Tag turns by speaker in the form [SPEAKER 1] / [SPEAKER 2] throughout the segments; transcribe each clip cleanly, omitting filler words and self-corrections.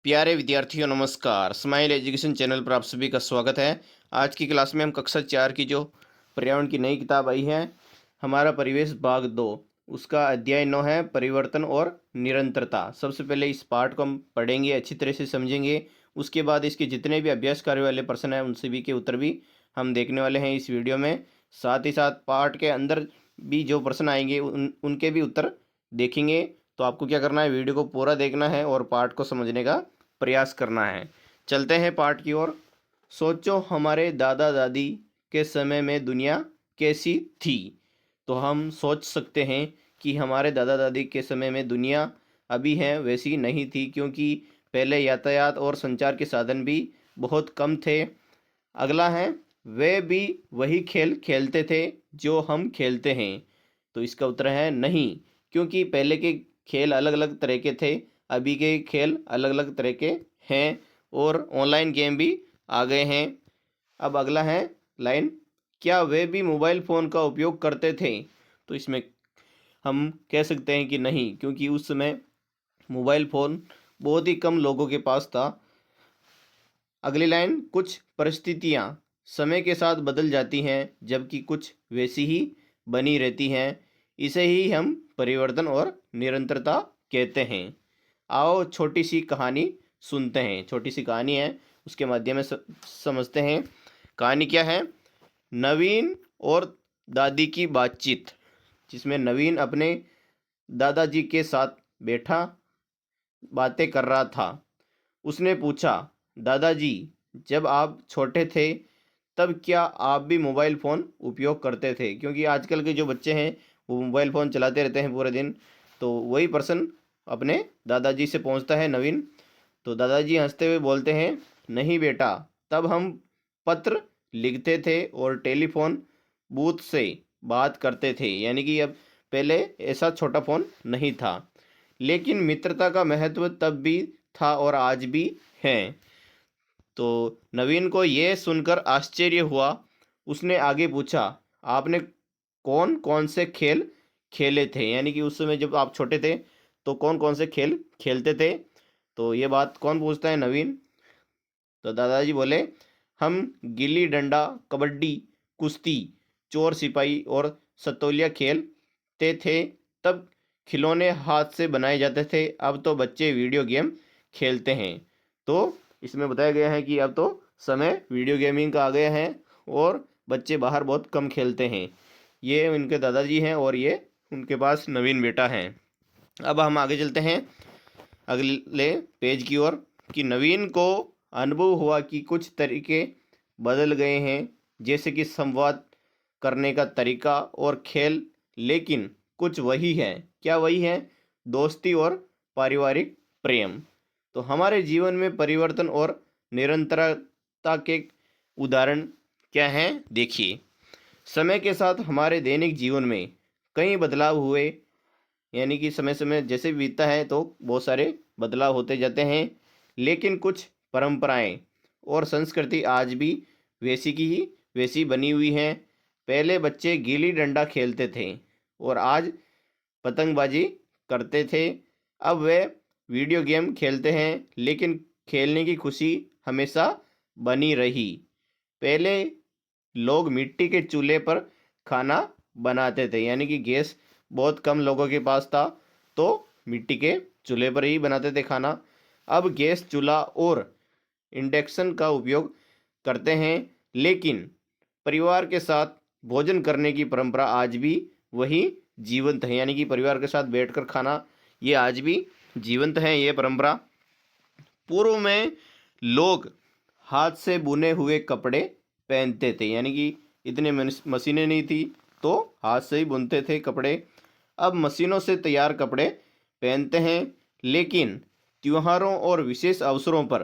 [SPEAKER 1] प्यारे विद्यार्थियों नमस्कार। स्माइल एजुकेशन चैनल पर आप सभी का स्वागत है। आज की क्लास में हम कक्षा 4 की जो पर्यावरण की नई किताब आई है, हमारा परिवेश भाग 2, उसका अध्याय 9 है परिवर्तन और निरंतरता। सबसे पहले इस पाठ को हम पढ़ेंगे, अच्छी तरह से समझेंगे। उसके बाद इसके जितने भी अभ्यास कार्य वाले प्रश्न हैं उन सभी के उत्तर भी हम देखने वाले हैं इस वीडियो में। साथ ही साथ पाठ के अंदर भी जो प्रश्न आएंगे उनके भी उत्तर देखेंगे। तो आपको क्या करना है, वीडियो को पूरा देखना है और पाठ को समझने का प्रयास करना है। चलते हैं पाठ की ओर। सोचो हमारे दादा दादी के समय में दुनिया कैसी थी। तो हम सोच सकते हैं कि हमारे दादा दादी के समय में दुनिया अभी है वैसी नहीं थी, क्योंकि पहले यातायात और संचार के साधन भी बहुत कम थे। अगला है, वे भी वही खेल खेलते थे जो हम खेलते हैं। तो इसका उत्तर है नहीं, क्योंकि पहले के खेल अलग अलग तरह के थे, अभी के खेल अलग अलग तरह के हैं और ऑनलाइन गेम भी आ गए हैं। अब अगला है लाइन, क्या वे भी मोबाइल फ़ोन का उपयोग करते थे। तो इसमें हम कह सकते हैं कि नहीं, क्योंकि उस समय मोबाइल फ़ोन बहुत ही कम लोगों के पास था। अगली लाइन, कुछ परिस्थितियाँ समय के साथ बदल जाती हैं जबकि कुछ वैसी ही बनी रहती हैं। इसे ही हम परिवर्तन और निरंतरता कहते हैं। आओ छोटी सी कहानी सुनते हैं। छोटी सी कहानी है, उसके माध्यम से समझते हैं। कहानी क्या है, नवीन और दादी की बातचीत। जिसमें नवीन अपने दादाजी के साथ बैठा बातें कर रहा था। उसने पूछा, दादाजी, जब आप छोटे थे तब क्या आप भी मोबाइल फ़ोन उपयोग करते थे। क्योंकि आजकल के जो बच्चे हैं वो मोबाइल फ़ोन चलाते रहते हैं पूरे दिन। तो वही प्रश्न अपने दादाजी से पहुंचता है नवीन। तो दादाजी हंसते हुए बोलते हैं, नहीं बेटा, तब हम पत्र लिखते थे और टेलीफोन बूथ से बात करते थे। यानी कि अब पहले ऐसा छोटा फ़ोन नहीं था, लेकिन मित्रता का महत्व तब भी था और आज भी है। तो नवीन को यह सुनकर आश्चर्य हुआ। उसने आगे पूछा, आपने कौन कौन से खेल खेले थे। यानी कि उस समय जब आप छोटे थे तो कौन कौन से खेल खेलते थे। तो ये बात कौन पूछता है, नवीन। तो दादाजी बोले, हम गिल्ली डंडा, कबड्डी, कुश्ती, चोर सिपाही और सतोलिया खेलते थे। तब खिलौने हाथ से बनाए जाते थे, अब तो बच्चे वीडियो गेम खेलते हैं। तो इसमें बताया गया है कि अब तो समय वीडियो गेमिंग का आ गया है और बच्चे बाहर बहुत कम खेलते हैं। ये उनके दादाजी हैं और ये उनके पास नवीन बेटा हैं। अब हम आगे चलते हैं अगले पेज की ओर कि नवीन को अनुभव हुआ कि कुछ तरीके बदल गए हैं, जैसे कि संवाद करने का तरीका और खेल, लेकिन कुछ वही है। क्या वही है, दोस्ती और पारिवारिक प्रेम। तो हमारे जीवन में परिवर्तन और निरंतरता के उदाहरण क्या हैं, देखिए। समय के साथ हमारे दैनिक जीवन में कई बदलाव हुए। यानी कि समय समय जैसे बीतता है तो बहुत सारे बदलाव होते जाते हैं, लेकिन कुछ परंपराएं और संस्कृति आज भी वैसी की ही वैसी बनी हुई हैं। पहले बच्चे गिल्ली डंडा खेलते थे और आज पतंगबाजी करते थे। अब वे वीडियो गेम खेलते हैं, लेकिन खेलने की खुशी हमेशा बनी रही। पहले लोग मिट्टी के चूल्हे पर खाना बनाते थे। यानी कि गैस बहुत कम लोगों के पास था, तो मिट्टी के चूल्हे पर ही बनाते थे खाना। अब गैस चूल्हा और इंडक्शन का उपयोग करते हैं, लेकिन परिवार के साथ भोजन करने की परंपरा आज भी वही जीवंत है। यानी कि परिवार के साथ बैठकर खाना, ये आज भी जीवंत है ये परंपरा। पूर्व में लोग हाथ से बुने हुए कपड़े पहनते थे। यानी कि इतने मशीनें नहीं थी, तो हाथ से ही बुनते थे कपड़े। अब मशीनों से तैयार कपड़े पहनते हैं, लेकिन त्योहारों और विशेष अवसरों पर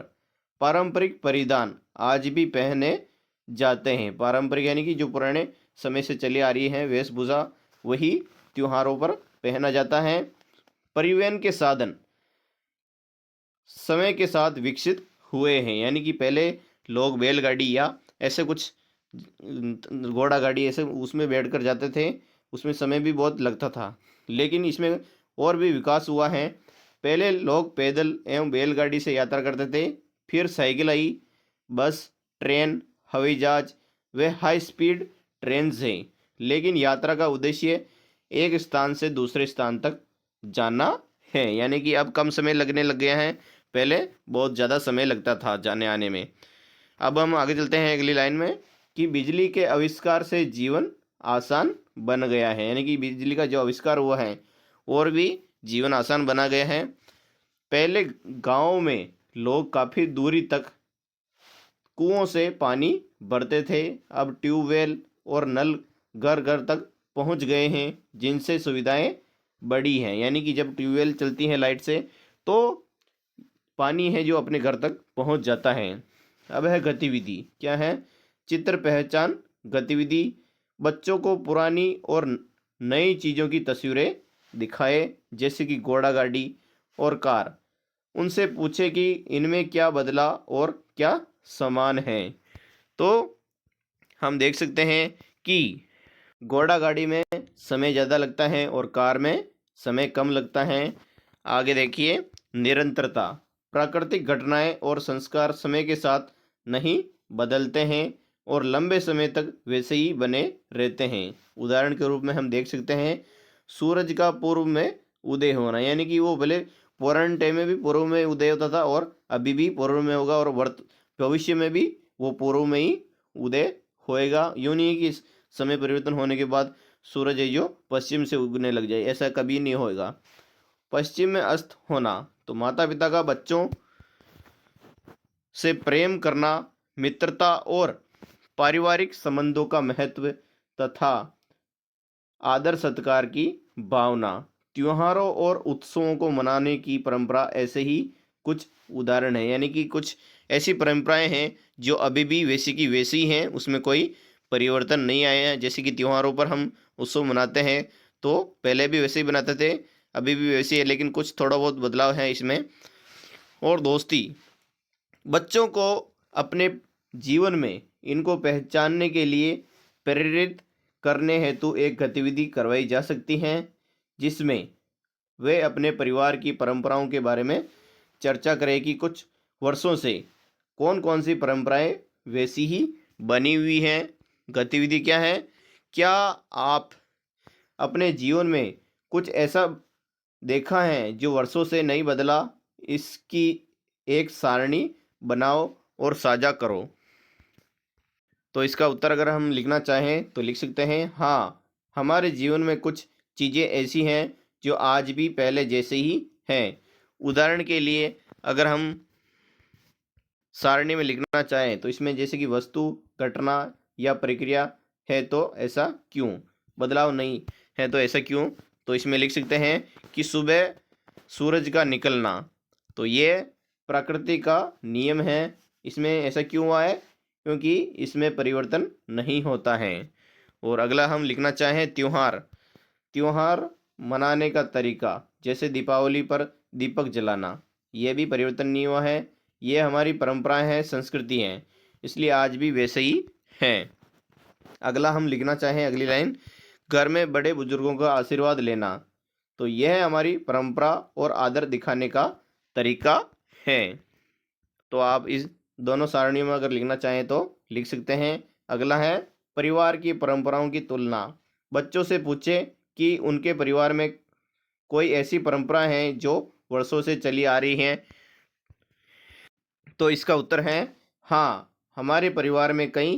[SPEAKER 1] पारंपरिक परिधान आज भी पहने जाते हैं। पारंपरिक यानी कि जो पुराने समय से चली आ रही है वेशभूषा, वही त्योहारों पर पहना जाता है। परिवहन के साधन समय के साथ विकसित हुए हैं। यानी कि पहले लोग बैलगाड़ी या ऐसे कुछ घोड़ा गाड़ी ऐसे उसमें बैठकर जाते थे, उसमें समय भी बहुत लगता था, लेकिन इसमें और भी विकास हुआ है। पहले लोग पैदल एवं बैलगाड़ी से यात्रा करते थे, फिर साइकिल आई, बस, ट्रेन, हवाई जहाज व हाई स्पीड ट्रेन से। लेकिन यात्रा का उद्देश्य एक स्थान से दूसरे स्थान तक जाना है, यानी कि अब कम समय लगने लग गया है, पहले बहुत ज़्यादा समय लगता था जाने आने में। अब हम आगे चलते हैं अगली लाइन में कि बिजली के आविष्कार से जीवन आसान बन गया है, यानी कि बिजली का जो आविष्कार हुआ है और भी जीवन आसान बना गया है। पहले गाँव में लोग काफ़ी दूरी तक कुओं से पानी भरते थे, अब ट्यूबवेल और नल घर घर तक पहुंच गए हैं, जिनसे सुविधाएं बढ़ी हैं। यानी कि जब ट्यूबवेल चलती हैं लाइट से तो पानी है जो अपने घर तक पहुंच जाता है। अब है गतिविधि, क्या है? चित्र पहचान गतिविधि। बच्चों को पुरानी और नई चीज़ों की तस्वीरें दिखाए, जैसे कि घोड़ा गाड़ी और कार। उनसे पूछे कि इनमें क्या बदला और क्या समान है। तो हम देख सकते हैं कि घोड़ा गाड़ी में समय ज़्यादा लगता है और कार में समय कम लगता है। आगे देखिए, निरंतरता। प्राकृतिक घटनाएं और संस्कार समय के साथ नहीं बदलते हैं और लंबे समय तक वैसे ही बने रहते हैं। उदाहरण के रूप में हम देख सकते हैं सूरज का पूर्व में उदय होना, यानी कि वो भले पुराने टाइम में भी पूर्व में उदय होता था और अभी भी पूर्व में होगा और भविष्य में भी वो पूर्व में ही उदय होएगा। यूँ नहीं है कि समय परिवर्तन होने के बाद सूरज है जो पश्चिम से उगने लग जाए, ऐसा कभी नहीं होएगा। पश्चिम में अस्त होना, तो माता पिता का बच्चों से प्रेम करना, मित्रता और पारिवारिक संबंधों का महत्व तथा आदर सत्कार की भावना। त्योहारों और उत्सवों को मनाने की परंपरा ऐसे ही कुछ उदाहरण है, यानी कि कुछ ऐसी परंपराएं हैं जो अभी भी वैसी की वैसी हैं, उसमें कोई परिवर्तन नहीं आया है। जैसे कि त्योहारों पर हम उत्सव मनाते हैं तो पहले भी वैसे ही बनाते थे, अभी भी वैसे ही है, लेकिन कुछ थोड़ा बहुत बदलाव है इसमें। और दोस्ती, बच्चों को अपने जीवन में इनको पहचानने के लिए प्रेरित करने हेतु एक गतिविधि करवाई जा सकती है, जिसमें वे अपने परिवार की परंपराओं के बारे में चर्चा करें कि कुछ वर्षों से कौन कौन सी परंपराएं वैसी ही बनी हुई हैं। गतिविधि क्या है? क्या आप अपने जीवन में कुछ ऐसा देखा है जो वर्षों से नहीं बदला? इसकी एक सारणी बनाओ और साझा करो। तो इसका उत्तर अगर हम लिखना चाहें तो लिख सकते हैं, हाँ, हमारे जीवन में कुछ चीज़ें ऐसी हैं जो आज भी पहले जैसे ही हैं। उदाहरण के लिए अगर हम सारणी में लिखना चाहें तो इसमें जैसे कि वस्तु, घटना या प्रक्रिया है तो ऐसा क्यों, बदलाव नहीं है तो ऐसा क्यों। तो इसमें लिख सकते हैं कि सुबह सूरज का निकलना, तो ये प्रकृति का नियम है, इसमें ऐसा क्यों हुआ है? क्योंकि इसमें परिवर्तन नहीं होता है। और अगला हम लिखना चाहें त्योहार, त्योहार मनाने का तरीका, जैसे दीपावली पर दीपक जलाना, यह भी परिवर्तन नहीं हुआ है, ये हमारी परंपराएं हैं, संस्कृति हैं, इसलिए आज भी वैसे ही हैं। अगला हम लिखना चाहें अगली लाइन, घर में बड़े बुजुर्गों का आशीर्वाद लेना, तो यह हमारी परंपरा और आदर दिखाने का तरीका है। तो आप इस दोनों सारणियों में अगर लिखना चाहें तो लिख सकते हैं। अगला है परिवार की परंपराओं की तुलना, बच्चों से पूछें कि उनके परिवार में कोई ऐसी परंपरा है जो वर्षों से चली आ रही हैं। तो इसका उत्तर है हाँ, हमारे परिवार में कई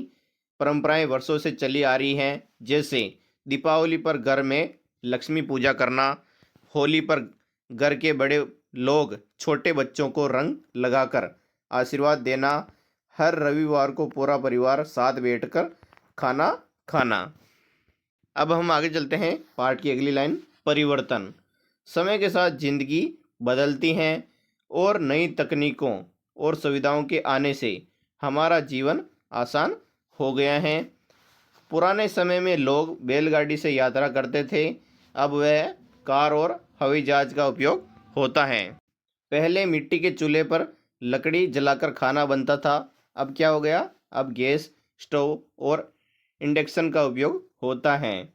[SPEAKER 1] परंपराएं वर्षों से चली आ रही हैं, जैसे दीपावली पर घर में लक्ष्मी पूजा करना, होली पर घर के बड़े लोग छोटे बच्चों को रंग लगाकर आशीर्वाद देना, हर रविवार को पूरा परिवार साथ बैठकर खाना खाना। अब हम आगे चलते हैं पाठ की अगली लाइन, परिवर्तन। समय के साथ जिंदगी बदलती हैं और नई तकनीकों और सुविधाओं के आने से हमारा जीवन आसान हो गया है। पुराने समय में लोग बैलगाड़ी से यात्रा करते थे, अब वह कार और हवाई जहाज का उपयोग होता है। पहले मिट्टी के चूल्हे पर लकड़ी जलाकर खाना बनता था, अब क्या हो गया? अब गैस स्टोव और इंडक्शन का उपयोग होता है।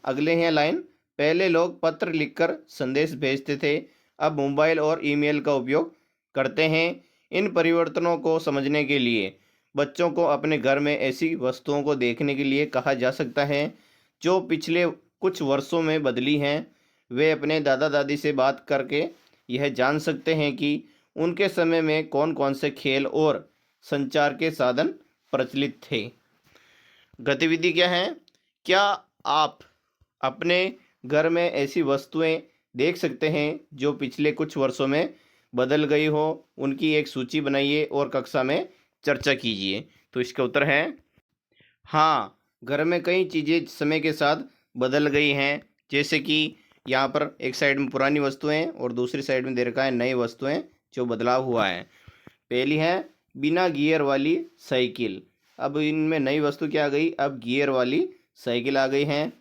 [SPEAKER 1] अगले हैं लाइन, पहले लोग पत्र लिखकर संदेश भेजते थे, अब मोबाइल और ईमेल का उपयोग करते हैं। इन परिवर्तनों को समझने के लिए बच्चों को अपने घर में ऐसी वस्तुओं को देखने के लिए कहा जा सकता है जो पिछले कुछ वर्षों में बदली हैं। वे अपने दादा दादी से बात करके यह जान सकते हैं कि उनके समय में कौन कौन से खेल और संचार के साधन प्रचलित थे। गतिविधि क्या है? क्या आप अपने घर में ऐसी वस्तुएं देख सकते हैं जो पिछले कुछ वर्षों में बदल गई हो? उनकी एक सूची बनाइए और कक्षा में चर्चा कीजिए। तो इसका उत्तर है हाँ, घर में कई चीज़ें समय के साथ बदल गई हैं। जैसे कि यहाँ पर एक साइड में पुरानी वस्तुएं और दूसरी साइड में दे रखा है नई वस्तुएं जो बदलाव हुआ है। पहली है बिना गियर वाली साइकिल। अब इनमें नई वस्तु क्या आ गई? अब गियर वाली साइकिल आ गई हैं।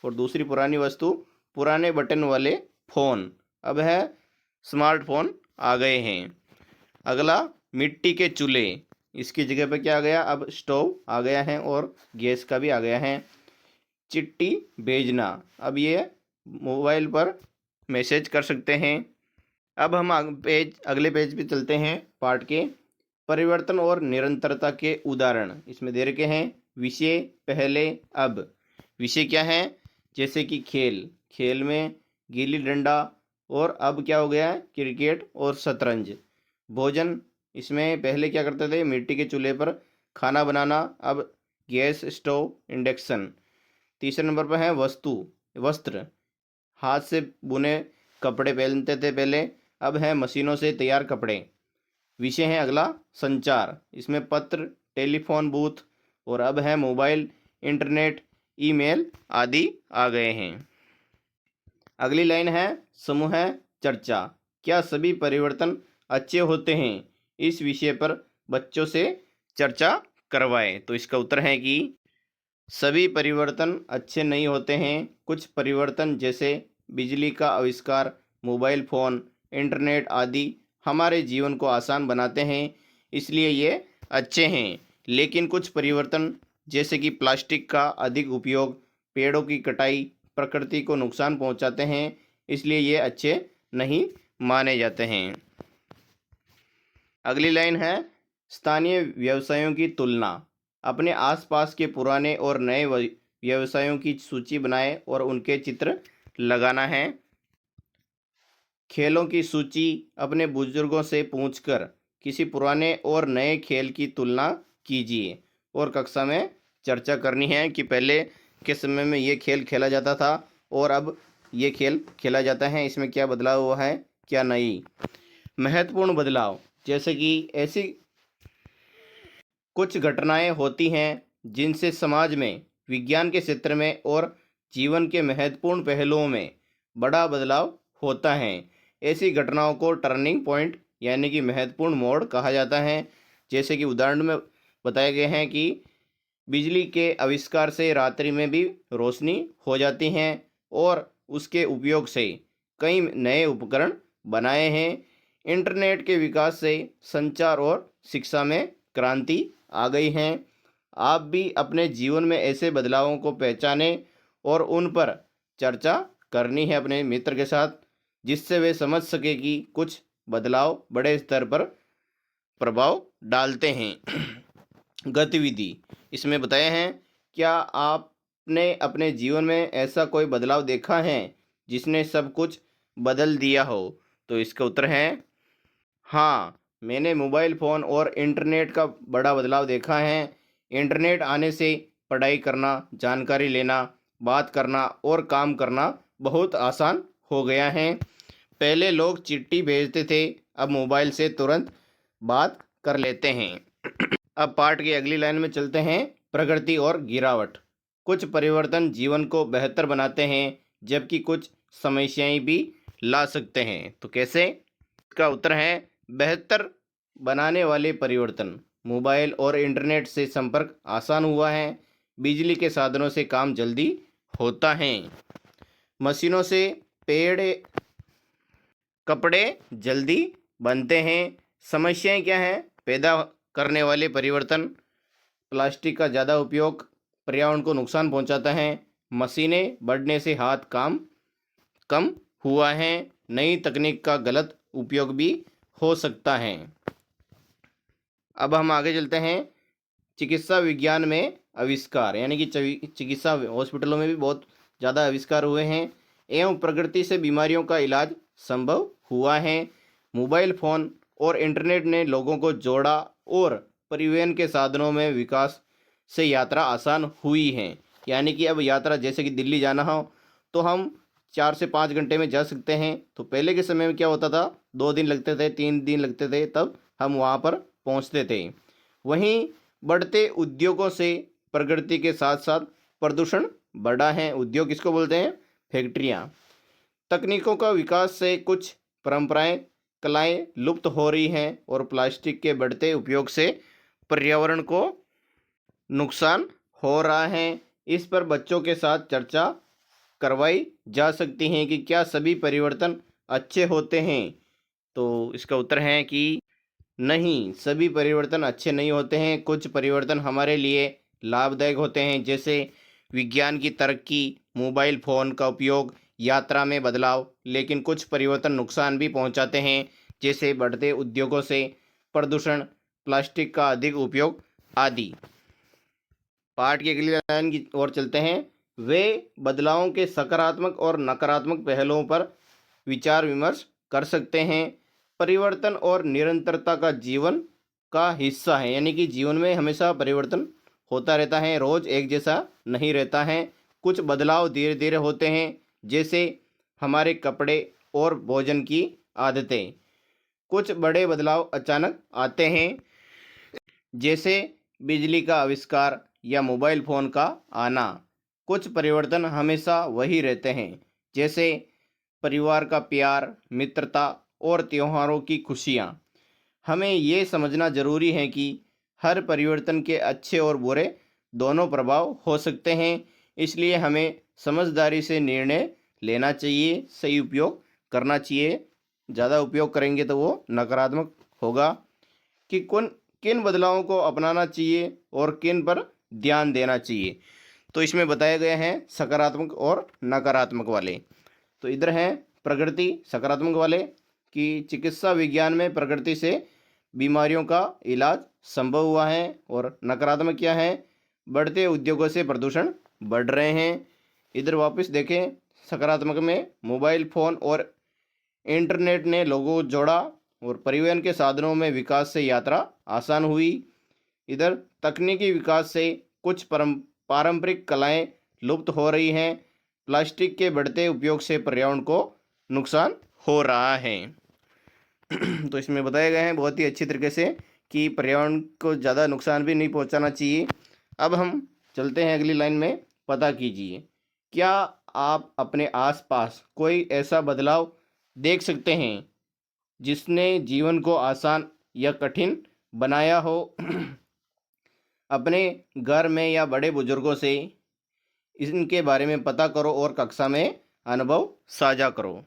[SPEAKER 1] और दूसरी पुरानी वस्तु पुराने बटन वाले फ़ोन, अब है स्मार्टफोन आ गए हैं। अगला मिट्टी के चूल्हे, इसकी जगह पर क्या आ गया? अब स्टोव आ गया है और गैस का भी आ गया है। चिट्ठी भेजना, अब ये मोबाइल पर मैसेज कर सकते हैं। अब हम अगले पेज पे चलते हैं पाठ के। परिवर्तन और निरंतरता के उदाहरण इसमें दे रखे हैं। विषय पहले अब। विषय क्या है? जैसे कि खेल, खेल में गिल्ली डंडा, और अब क्या हो गया है? क्रिकेट और शतरंज। भोजन, इसमें पहले क्या करते थे? मिट्टी के चूल्हे पर खाना बनाना, अब गैस स्टोव इंडक्शन। तीसरे नंबर पर है वस्त्र, हाथ से बुने कपड़े पहनते थे पहले, अब है मशीनों से तैयार कपड़े। विषय है अगला संचार, इसमें पत्र, टेलीफोन बूथ, और अब है मोबाइल, इंटरनेट, ईमेल आदि आ गए हैं। अगली लाइन है समूह चर्चा। क्या सभी परिवर्तन अच्छे होते हैं? इस विषय पर बच्चों से चर्चा करवाएं। तो इसका उत्तर है कि सभी परिवर्तन अच्छे नहीं होते हैं। कुछ परिवर्तन जैसे बिजली का आविष्कार, मोबाइल फ़ोन, इंटरनेट आदि हमारे जीवन को आसान बनाते हैं, इसलिए ये अच्छे हैं। लेकिन कुछ परिवर्तन जैसे कि प्लास्टिक का अधिक उपयोग, पेड़ों की कटाई प्रकृति को नुकसान पहुंचाते हैं, इसलिए ये अच्छे नहीं माने जाते हैं। अगली लाइन है स्थानीय व्यवसायों की तुलना। अपने आसपास के पुराने और नए व्यवसायों की सूची बनाएं और उनके चित्र लगाना है। खेलों की सूची, अपने बुजुर्गों से पूछकर किसी पुराने और नए खेल की तुलना कीजिए और कक्षा में चर्चा करनी है कि पहले के समय में ये खेल खेला जाता था और अब ये खेल खेला जाता है, इसमें क्या बदलाव हुआ है, क्या नहीं। महत्वपूर्ण बदलाव, जैसे कि ऐसी कुछ घटनाएं होती हैं जिनसे समाज में, विज्ञान के क्षेत्र में और जीवन के महत्वपूर्ण पहलुओं में बड़ा बदलाव होता है। ऐसी घटनाओं को टर्निंग पॉइंट यानी कि महत्वपूर्ण मोड़ कहा जाता है। जैसे कि उदाहरण में बताए गए हैं कि बिजली के आविष्कार से रात्रि में भी रोशनी हो जाती हैं और उसके उपयोग से कई नए उपकरण बनाए हैं। इंटरनेट के विकास से संचार और शिक्षा में क्रांति आ गई हैं। आप भी अपने जीवन में ऐसे बदलावों को पहचानें और उन पर चर्चा करनी है अपने मित्र के साथ, जिससे वे समझ सके कि कुछ बदलाव बड़े स्तर पर प्रभाव डालते हैं। गतिविधि, इसमें बताया है क्या आपने अपने जीवन में ऐसा कोई बदलाव देखा है जिसने सब कुछ बदल दिया हो? तो इसका उत्तर है हाँ, मैंने मोबाइल फ़ोन और इंटरनेट का बड़ा बदलाव देखा है। इंटरनेट आने से पढ़ाई करना, जानकारी लेना, बात करना और काम करना बहुत आसान हो गया है। पहले लोग चिट्ठी भेजते थे, अब मोबाइल से तुरंत बात कर लेते हैं। अब पाठ की अगली लाइन में चलते हैं। प्रगति और गिरावट, कुछ परिवर्तन जीवन को बेहतर बनाते हैं जबकि कुछ समस्याएं भी ला सकते हैं। तो कैसे? इसका उत्तर है बेहतर बनाने वाले परिवर्तन। मोबाइल और इंटरनेट से संपर्क आसान हुआ है, बिजली के साधनों से काम जल्दी होता है, मशीनों से पेड़ कपड़े जल्दी बनते हैं। समस्याएं क्या हैं पैदा करने वाले परिवर्तन? प्लास्टिक का ज़्यादा उपयोग पर्यावरण को नुकसान पहुंचाता है, मशीनें बढ़ने से हाथ काम कम हुआ है, नई तकनीक का गलत उपयोग भी हो सकता है। अब हम आगे चलते हैं। चिकित्सा विज्ञान में आविष्कार, यानी कि चिकित्सा हॉस्पिटलों में भी बहुत ज़्यादा आविष्कार हुए हैं एवं प्रकृति से बीमारियों का इलाज संभव हुआ है। मोबाइल फ़ोन और इंटरनेट ने लोगों को जोड़ा और परिवहन के साधनों में विकास से यात्रा आसान हुई है। यानी कि अब यात्रा जैसे कि दिल्ली जाना हो तो हम 4 से 5 घंटे में जा सकते हैं। तो पहले के समय में क्या होता था, 2 दिन लगते थे, 3 दिन लगते थे, तब हम वहाँ पर पहुँचते थे। वहीं बढ़ते उद्योगों से प्रकृति के साथ साथ प्रदूषण बढ़ा है। उद्योग किसको बोलते हैं? फैक्ट्रियाँ। तकनीकों का विकास से कुछ परंपराएं, कलाएं लुप्त हो रही हैं और प्लास्टिक के बढ़ते उपयोग से पर्यावरण को नुकसान हो रहा है। इस पर बच्चों के साथ चर्चा करवाई जा सकती है कि क्या सभी परिवर्तन अच्छे होते हैं। तो इसका उत्तर है कि नहीं, सभी परिवर्तन अच्छे नहीं होते हैं। कुछ परिवर्तन हमारे लिए लाभदायक होते हैं, जैसे विज्ञान की तरक्की, मोबाइल फ़ोन का उपयोग, यात्रा में बदलाव। लेकिन कुछ परिवर्तन नुकसान भी पहुंचाते हैं, जैसे बढ़ते उद्योगों से प्रदूषण, प्लास्टिक का अधिक उपयोग आदि। पाठ की अगली लाइन की ओर चलते हैं। वे बदलावों के सकारात्मक और नकारात्मक पहलुओं पर विचार विमर्श कर सकते हैं। परिवर्तन और निरंतरता का जीवन का हिस्सा है, यानी कि जीवन में हमेशा परिवर्तन होता रहता है, रोज़ एक जैसा नहीं रहता है। कुछ बदलाव धीरे धीरे होते हैं, जैसे हमारे कपड़े और भोजन की आदतें। कुछ बड़े बदलाव अचानक आते हैं, जैसे बिजली का आविष्कार या मोबाइल फ़ोन का आना। कुछ परिवर्तन हमेशा वही रहते हैं, जैसे परिवार का प्यार, मित्रता और त्योहारों की खुशियाँ। हमें ये समझना ज़रूरी है कि हर परिवर्तन के अच्छे और बुरे दोनों प्रभाव हो सकते हैं, इसलिए हमें समझदारी से निर्णय लेना चाहिए, सही उपयोग करना चाहिए। ज़्यादा उपयोग करेंगे तो वो नकारात्मक होगा। कि किन बदलावों को अपनाना चाहिए और किन पर ध्यान देना चाहिए। तो इसमें बताए गए हैं सकारात्मक और नकारात्मक वाले। तो इधर हैं प्रकृति सकारात्मक वाले, कि चिकित्सा विज्ञान में प्रकृति से बीमारियों का इलाज संभव हुआ है। और नकारात्मक क्या है? बढ़ते उद्योगों से प्रदूषण बढ़ रहे हैं। इधर वापस देखें, सकारात्मक में मोबाइल फ़ोन और इंटरनेट ने लोगों को जोड़ा और परिवहन के साधनों में विकास से यात्रा आसान हुई। इधर तकनीकी विकास से कुछ पारंपरिक कलाएं लुप्त हो रही हैं। प्लास्टिक के बढ़ते उपयोग से पर्यावरण को नुकसान हो रहा है। तो इसमें बताया गया है बहुत ही अच्छी तरीके से कि पर्यावरण को ज़्यादा नुकसान भी नहीं पहुंचाना चाहिए। अब हम चलते हैं अगली लाइन में। पता कीजिए, क्या आप अपने आसपास कोई ऐसा बदलाव देख सकते हैं जिसने जीवन को आसान या कठिन बनाया हो? अपने घर में या बड़े बुजुर्गों से इनके बारे में पता करो और कक्षा में अनुभव साझा करो।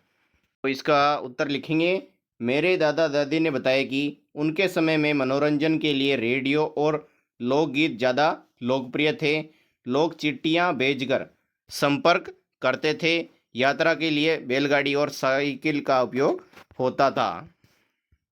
[SPEAKER 1] तो इसका उत्तर लिखेंगे। मेरे दादा दादी ने बताया कि उनके समय में मनोरंजन के लिए रेडियो और लोकगीत ज़्यादा लोकप्रिय थे। लोग चिट्ठियाँ भेजकर संपर्क करते थे। यात्रा के लिए बैलगाड़ी और साइकिल का उपयोग होता था।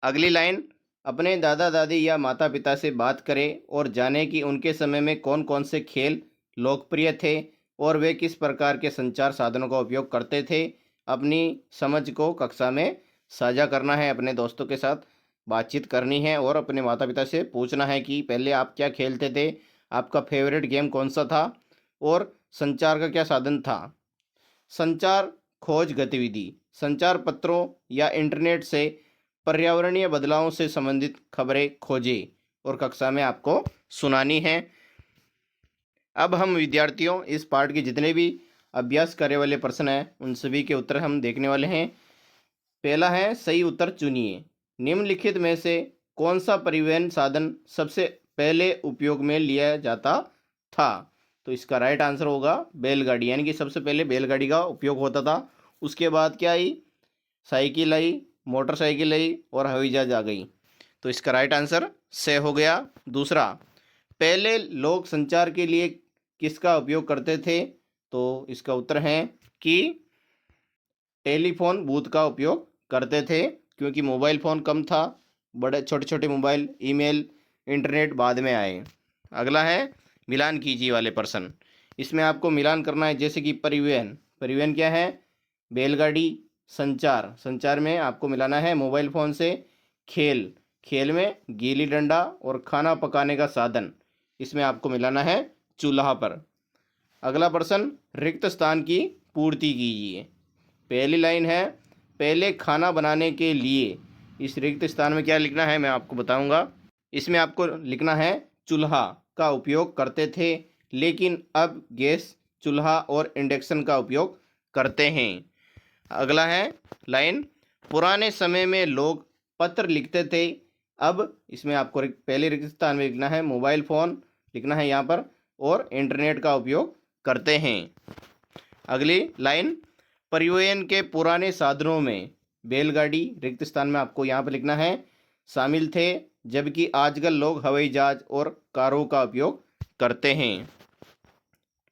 [SPEAKER 1] अगली लाइन, अपने दादा दादी या माता पिता से बात करें और जानें कि उनके समय में कौन कौन से खेल लोकप्रिय थे और वे किस प्रकार के संचार साधनों का उपयोग करते थे। अपनी समझ को कक्षा में साझा करना है, अपने दोस्तों के साथ बातचीत करनी है और अपने माता पिता से पूछना है कि पहले आप क्या खेलते थे, आपका फेवरेट गेम कौन सा था और संचार का क्या साधन था। संचार खोज गतिविधि, संचार पत्रों या इंटरनेट से पर्यावरणीय बदलावों से संबंधित खबरें खोजें और कक्षा में आपको सुनानी है। अब हम विद्यार्थियों इस पाठ के जितने भी अभ्यास करने वाले प्रश्न हैं उन सभी के उत्तर हम देखने वाले हैं। पहला है, सही उत्तर चुनिए। निम्नलिखित में से कौन सा परिवहन साधन सबसे पहले उपयोग में लिया जाता था? तो इसका राइट आंसर होगा बैलगाड़ी, यानी कि सबसे पहले बैलगाड़ी का उपयोग होता था। उसके बाद क्या आई? साइकिल आई, मोटरसाइकिल आई और हवाई जहाज आ गई। तो इसका राइट आंसर से हो गया। दूसरा, पहले लोग संचार के लिए किसका उपयोग करते थे? तो इसका उत्तर है कि टेलीफोन बूथ का उपयोग करते थे, क्योंकि मोबाइल फ़ोन कम था, बड़े छोटे छोटे मोबाइल, ईमेल, इंटरनेट बाद में आए। अगला है मिलान कीजिए वाले प्रश्न। इसमें आपको मिलान करना है, जैसे कि परिवहन। परिवहन क्या है? बैलगाड़ी। संचार। संचार में आपको मिलाना है मोबाइल फ़ोन से। खेल। खेल में गिल्ली डंडा और खाना पकाने का साधन, इसमें आपको मिलाना है चूल्हा पर। अगला प्रश्न, रिक्त स्थान की पूर्ति कीजिए। पहली लाइन है, पहले खाना बनाने के लिए। इस रिक्त स्थान में क्या लिखना है मैं आपको बताऊंगा। इसमें आपको लिखना है चूल्हा का उपयोग करते थे, लेकिन अब गैस चूल्हा और इंडक्शन का उपयोग करते हैं। अगला है लाइन, पुराने समय में लोग पत्र लिखते थे, अब इसमें आपको पहले रिक्त स्थान में लिखना है मोबाइल फ़ोन लिखना है यहाँ पर, और इंटरनेट का उपयोग करते हैं। अगली लाइन, परिवहन के पुराने साधनों में बैलगाड़ी, रिक्त स्थान में आपको यहाँ पर लिखना है, शामिल थे, जबकि आजकल लोग हवाई जहाज और कारों का उपयोग करते हैं।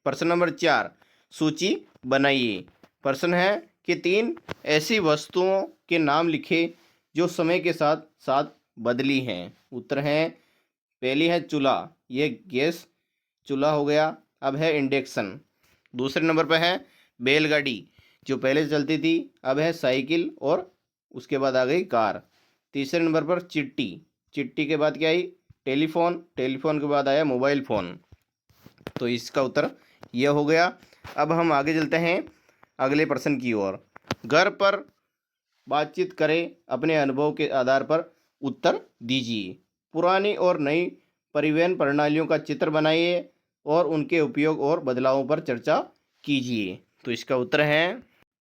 [SPEAKER 1] प्रश्न नंबर 4, सूची बनाइए। प्रश्न है कि 3 ऐसी वस्तुओं के नाम लिखे जो समय के साथ साथ बदली हैं। उत्तर है, पहली है चूल्हा, ये गैस चूल्हा हो गया, अब है इंडक्शन। दूसरे नंबर पर है बैलगाड़ी, जो पहले से चलती थी, अब है साइकिल, और उसके बाद आ गई कार। तीसरे नंबर पर चिट्ठी, चिट्ठी के बाद क्या आई? टेलीफोन, टेलीफोन के बाद आया मोबाइल फ़ोन। तो इसका उत्तर यह हो गया। अब हम आगे चलते हैं अगले प्रश्न की ओर। घर पर बातचीत करें, अपने अनुभव के आधार पर उत्तर दीजिए। पुरानी और नई परिवहन प्रणालियों का चित्र बनाइए और उनके उपयोग और बदलावों पर चर्चा कीजिए। तो इसका उत्तर है,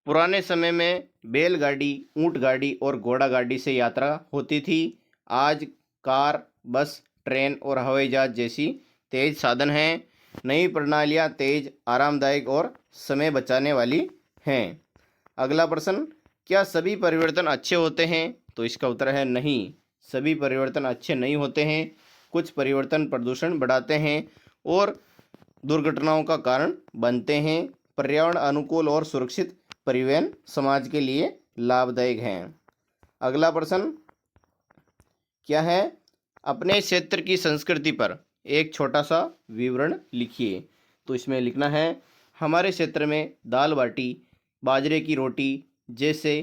[SPEAKER 1] पुराने समय में बैलगाड़ी, ऊंट गाड़ी और घोड़ा गाड़ी से यात्रा होती थी। आज कार, बस, ट्रेन और हवाई जहाज जैसी तेज साधन हैं। नई प्रणालियां तेज, आरामदायक और समय बचाने वाली हैं। अगला प्रश्न, क्या सभी परिवर्तन अच्छे होते हैं? तो इसका उत्तर है नहीं, सभी परिवर्तन अच्छे नहीं होते हैं। कुछ परिवर्तन प्रदूषण बढ़ाते हैं और दुर्घटनाओं का कारण बनते हैं। पर्यावरण अनुकूल और सुरक्षित परिवहन समाज के लिए लाभदायक हैं। अगला प्रश्न क्या है? अपने क्षेत्र की संस्कृति पर एक छोटा सा विवरण लिखिए। तो इसमें लिखना है, हमारे क्षेत्र में दाल बाटी, बाजरे की रोटी जैसे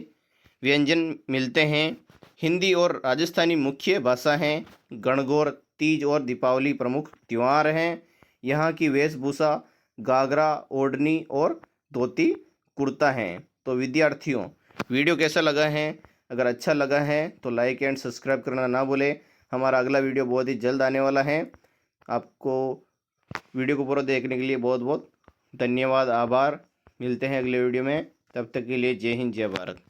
[SPEAKER 1] व्यंजन मिलते हैं। हिंदी और राजस्थानी मुख्य भाषा हैं। गणगौर, तीज और दीपावली प्रमुख त्यौहार हैं। यहाँ की वेशभूषा घाघरा, ओढ़नी और धोती कुर्ता हैं। तो विद्यार्थियों, वीडियो कैसा लगा है? अगर अच्छा लगा है तो लाइक एंड सब्सक्राइब करना ना भूलें। हमारा अगला वीडियो बहुत ही जल्द आने वाला है। आपको वीडियो को पूरा देखने के लिए बहुत बहुत धन्यवाद, आभार। मिलते हैं अगले वीडियो में, तब तक के लिए जय हिंद, जय भारत।